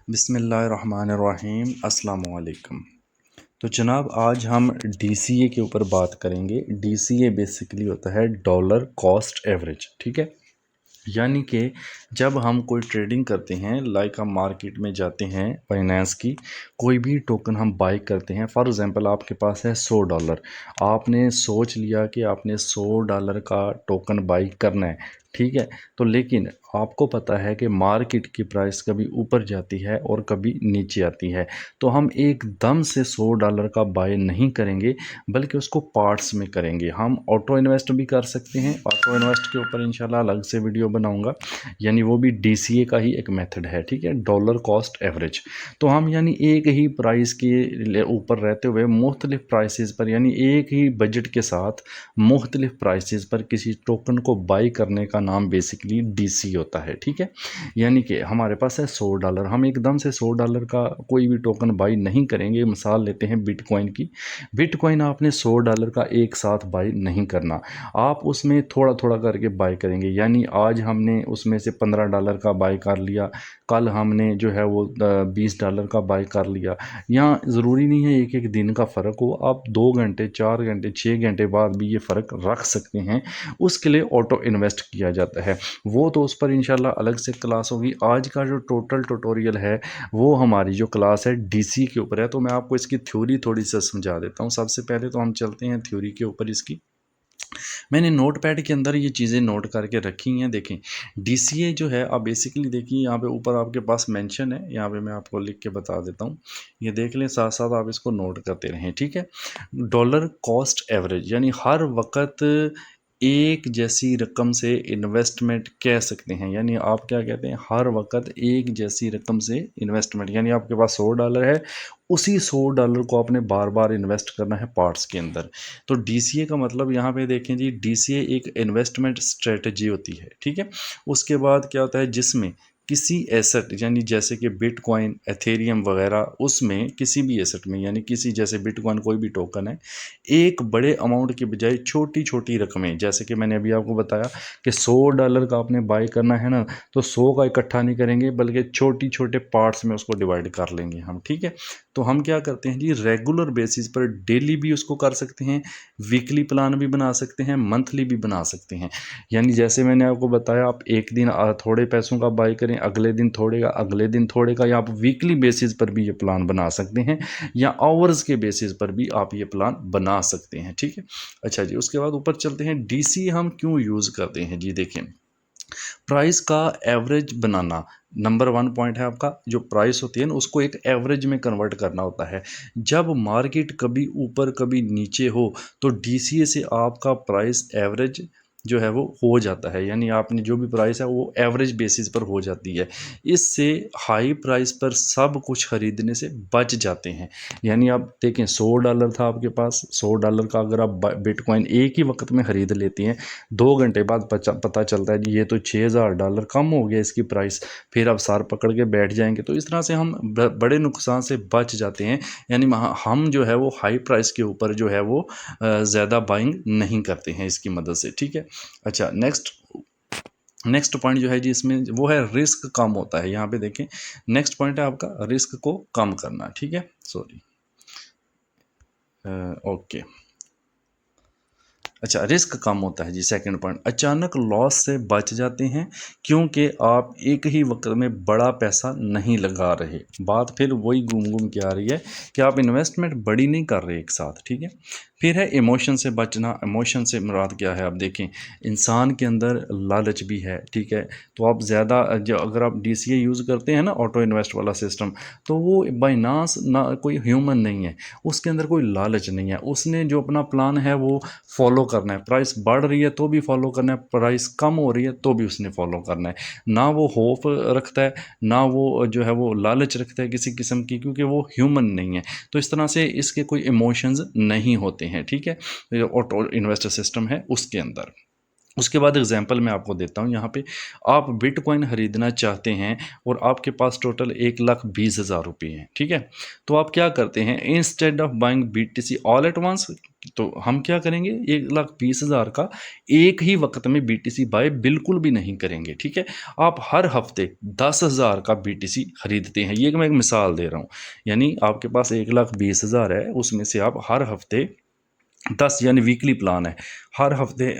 बिस्मिल्लाहिर्रहमानिर्रहीम अस्सलाम वालेकुम। तो जनाब आज हम DCA के ऊपर बात करेंगे। DCA बेसिकली होता है डॉलर कॉस्ट एवरेज, ठीक है। यानी कि जब हम कोई ट्रेडिंग करते हैं, लाइक हम मार्केट में जाते हैं, फाइनेंस की कोई भी टोकन हम बाई करते हैं। फॉर एग्जांपल आपके पास है $100, आपने सोच लिया कि आपने $100 का टोकन बाई करना है, ठीक है। तो लेकिन आपको पता है कि मार्केट की प्राइस कभी ऊपर जाती है और कभी नीचे आती है, तो हम एकदम से $100 का बाय नहीं करेंगे, बल्कि उसको पार्ट्स में करेंगे। हम ऑटो इन्वेस्ट भी कर सकते हैं। ऑटो इन्वेस्ट के ऊपर इंशाल्लाह अलग से वीडियो बनाऊंगा, यानी वो भी DCA का ही एक मेथड है, ठीक है, डॉलर कॉस्ट एवरेज। तो हम यानी एक ही प्राइस के ऊपर रहते हुए मुख्तलिफ प्राइसेस पर, यानी एक ही बजट के साथ मुख्तलिफ प्राइसेस पर किसी टोकन को बाई करने का नाम बेसिकली DCA होता है, ठीक है। यानी कि हमारे पास है $100, हम एकदम से $100 का कोई भी टोकन बाई नहीं करेंगे। मिसाल लेते हैं बिटकॉइन की। बिटकॉइन आपने $100 का एक साथ बाई नहीं करना, आप उसमें थोड़ा थोड़ा करके बाई करेंगे। यानी आज हमने उसमें से $15 का बाई कर लिया, कल हमने जो है वो $20 का बाई कर लिया। यहाँ ज़रूरी नहीं है एक एक दिन का फ़र्क हो, आप 2 घंटे 4 घंटे 6 घंटे बाद भी ये फ़र्क रख सकते हैं। उसके लिए ऑटो इन्वेस्ट किया जाता है, वो तो उस पर इंशाल्लाह अलग से क्लास होगी। आज का जो टोटल ट्यूटोरियल है वो हमारी जो क्लास है DC के ऊपर है, तो मैं आपको इसकी थ्योरी थोड़ी सी समझा देता हूँ। सबसे पहले तो हम चलते हैं थ्योरी के ऊपर। इसकी मैंने नोटपैड के अंदर ये चीज़ें नोट करके रखी हैं। देखें DCA जो है, आप बेसिकली देखिए यहाँ पे ऊपर आपके पास मेंशन है, यहाँ पे मैं आपको लिख के बता देता हूँ, ये देख लें, साथ साथ आप इसको नोट करते रहें, ठीक है। डॉलर कॉस्ट एवरेज यानी हर वक्त एक जैसी रकम से इन्वेस्टमेंट कह सकते हैं। यानी आप क्या कहते हैं, हर वक्त एक जैसी रकम से इन्वेस्टमेंट, यानी आपके पास $100 है, उसी $100 को आपने बार बार इन्वेस्ट करना है पार्ट्स के अंदर। तो DCA का मतलब यहाँ पे देखें जी, DCA एक इन्वेस्टमेंट स्ट्रेटजी होती है, ठीक है। उसके बाद क्या होता है, जिसमें किसी एसेट, यानी जैसे कि बिटकॉइन, एथेरियम वगैरह, उसमें किसी भी एसेट में, यानी किसी, जैसे बिटकॉइन कोई भी टोकन है, एक बड़े अमाउंट के बजाय छोटी छोटी रकमें, जैसे कि मैंने अभी आपको बताया कि $100 का आपने बाय करना है ना, तो 100 का इकट्ठा नहीं करेंगे, बल्कि छोटी छोटे पार्ट्स में उसको डिवाइड कर लेंगे हम, ठीक है। तो हम क्या करते हैं जी, रेगुलर बेसिस पर डेली भी उसको कर सकते हैं, वीकली प्लान भी बना सकते हैं, मंथली भी बना सकते हैं। यानी जैसे मैंने आपको बताया, आप एक दिन थोड़े पैसों का बाई करें, अगले दिन थोड़े का, अगले दिन थोड़े का, या आप वीकली बेसिस पर भी ये प्लान बना सकते हैं, या आवर्स के बेसिस पर भी आप ये प्लान बना सकते हैं, ठीक है। अच्छा जी, उसके बाद ऊपर चलते हैं। DC हम क्यों यूज़ करते हैं जी। देखें, प्राइस का एवरेज बनाना नंबर 1 पॉइंट है। आपका जो प्राइस होती है ना, उसको एक एवरेज में कन्वर्ट करना होता है। जब मार्केट कभी ऊपर कभी नीचे हो, तो DCA से आपका प्राइस एवरेज जो है वो हो जाता है, यानी आपने जो भी प्राइस है वो एवरेज बेसिस पर हो जाती है। इससे हाई प्राइस पर सब कुछ खरीदने से बच जाते हैं। यानी आप देखें, $100 था आपके पास, $100 का अगर आप बिटकॉइन एक ही वक्त में ख़रीद लेती हैं, 2 घंटे बाद पता चलता है जी ये तो $6000 कम हो गया इसकी प्राइस, फिर आप सार पकड़ के बैठ जाएंगे। तो इस तरह से हम बड़े नुकसान से बच जाते हैं। यानी हम जो है वो हाई प्राइस के ऊपर जो है वो ज़्यादा बाइंग नहीं करते हैं इसकी मदद से, ठीक है। अच्छा, नेक्स्ट पॉइंट जो है जी, इसमें वो है रिस्क कम होता है। यहाँ पे देखें, नेक्स्ट पॉइंट है आपका रिस्क को कम करना, ठीक है। Sorry, okay. अच्छा, रिस्क कम होता है जी। सेकंड पॉइंट, अचानक लॉस से बच जाते हैं, क्योंकि आप एक ही वक्त में बड़ा पैसा नहीं लगा रहे। बात फिर वही घूम घूम के आ रही है कि आप इन्वेस्टमेंट बड़ी नहीं कर रहे एक साथ, ठीक है। फिर है इमोशन से बचना। इमोशन से मुराद क्या है, आप देखें, इंसान के अंदर लालच भी है, ठीक है। तो आप ज़्यादा जो, अगर आप DCA यूज़ करते हैं ना, ऑटो इन्वेस्ट वाला सिस्टम, तो वो बाइनास ना कोई ह्यूमन नहीं है, उसके अंदर कोई लालच नहीं है। उसने जो अपना प्लान है वो फॉलो करना है। प्राइस बढ़ रही है तो भी फॉलो करना है, प्राइस कम हो रही है तो भी उसने फॉलो करना है। ना वो होप रखता है, ना वो जो है वो लालच रखता है किसी किस्म की, क्योंकि वो ह्यूमन नहीं है। तो इस तरह से इसके कोई इमोशंस नहीं होते हैं, ठीक है, ऑटो इन्वेस्टर सिस्टम है उसके अंदर। उसके बाद एग्जांपल मैं आपको देता हूँ यहाँ पे। आप बिटकॉइन ख़रीदना चाहते हैं और आपके पास टोटल 1,20,000 रुपये हैं, ठीक है। तो आप क्या करते हैं, instead of buying BTC all at once, तो हम क्या करेंगे, 1,20,000 का एक ही वक्त में BTC बाय बिल्कुल भी नहीं करेंगे, ठीक है। आप हर हफ्ते 10,000 का BTC खरीदते हैं, ये मैं एक मिसाल दे रहा हूँ। यानी आपके पास 1,20,000 है, उसमें से आप हर हफ्ते 10, यानी वीकली प्लान है, हर हफ्ते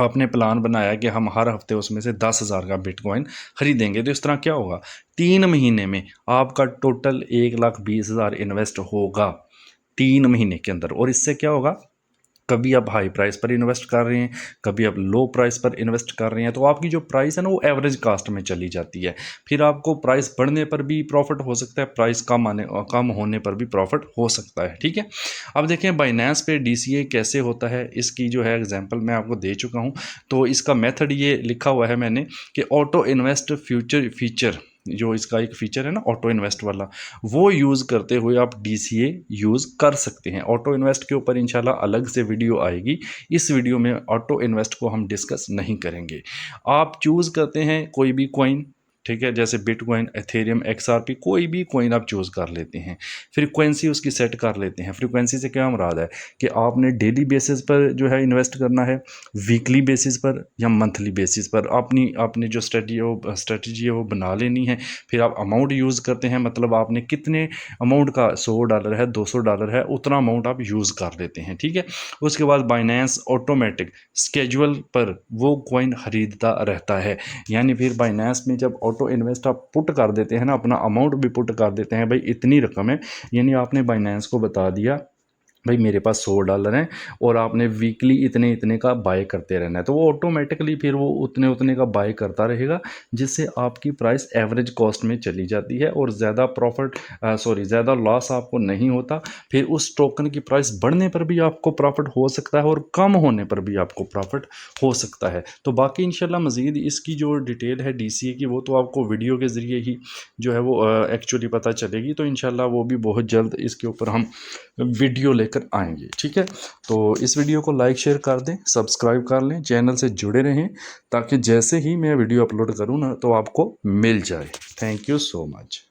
आपने प्लान बनाया कि हम हर हफ्ते उसमें से 10,000 का बिटकॉइन खरीदेंगे। तो इस तरह क्या होगा, 3 महीने में आपका टोटल 1,20,000 इन्वेस्ट होगा 3 महीने के अंदर। और इससे क्या होगा, कभी आप हाई प्राइस पर इन्वेस्ट कर रहे हैं, कभी आप लो प्राइस पर इन्वेस्ट कर रहे हैं, तो आपकी जो प्राइस है ना वो एवरेज कास्ट में चली जाती है। फिर आपको प्राइस बढ़ने पर भी प्रॉफिट हो सकता है, प्राइस कम होने पर भी प्रॉफिट हो सकता है, ठीक है। अब देखें बाइनेंस पे DCA कैसे होता है, इसकी जो है एग्जांपल मैं आपको दे चुका हूँ। तो इसका मेथड ये लिखा हुआ है मैंने कि ऑटो इन्वेस्ट फ्यूचर फीचर, जो इसका एक फीचर है ना ऑटो इन्वेस्ट वाला, वो यूज़ करते हुए आप DCA यूज़ कर सकते हैं। ऑटो इन्वेस्ट के ऊपर इंशाल्लाह अलग से वीडियो आएगी, इस वीडियो में ऑटो इन्वेस्ट को हम डिस्कस नहीं करेंगे। आप चूज़ करते हैं कोई भी कॉइन, ठीक है, जैसे बिटकॉइन, एथेरियम, XRP, कोई भी कॉइन आप चूज़ कर लेते हैं। फ्रीक्वेंसी उसकी सेट कर लेते हैं। फ्रीक्वेंसी से क्या मुराद है कि आपने डेली बेसिस पर जो है इन्वेस्ट करना है, वीकली बेसिस पर या मंथली बेसिस पर, आपने जो स्ट्रेटजी है वो बना लेनी है। फिर आप अमाउंट यूज़ करते हैं, मतलब आपने कितने अमाउंट का, $100 है, $200 है, उतना अमाउंट आप यूज़ कर लेते हैं, ठीक है। उसके बाद बाइनेंस ऑटोमेटिक स्केजुअल पर वो कॉइन ख़रीदता रहता है। यानी फिर बाइनेंस में जब ऑटो इन्वेस्ट आप पुट कर देते हैं ना, अपना अमाउंट भी पुट कर देते हैं, भाई इतनी रकम है, यानी आपने बाइनेंस को बता दिया भाई मेरे पास $100 हैं और आपने वीकली इतने इतने का बाय करते रहना है, तो वो ऑटोमेटिकली फिर वो उतने उतने का बाय करता रहेगा, जिससे आपकी प्राइस एवरेज कॉस्ट में चली जाती है और ज़्यादा ज़्यादा लॉस आपको नहीं होता। फिर उस टोकन की प्राइस बढ़ने पर भी आपको प्रॉफिट हो सकता है और कम होने पर भी आपको प्रॉफिट हो सकता है। तो बाकी इंशाल्लाह मज़ीद इसकी जो डिटेल है DCA की, वो तो आपको वीडियो के ज़रिए ही जो है वो एक्चुअली पता चलेगी। तो इंशाल्लाह वो भी बहुत जल्द इसके ऊपर हम वीडियो लेकर आएंगे, ठीक है। तो इस वीडियो को लाइक शेयर कर दें, सब्सक्राइब कर लें, चैनल से जुड़े रहें, ताकि जैसे ही मैं वीडियो अपलोड करूँ ना तो आपको मिल जाए। Thank you so much.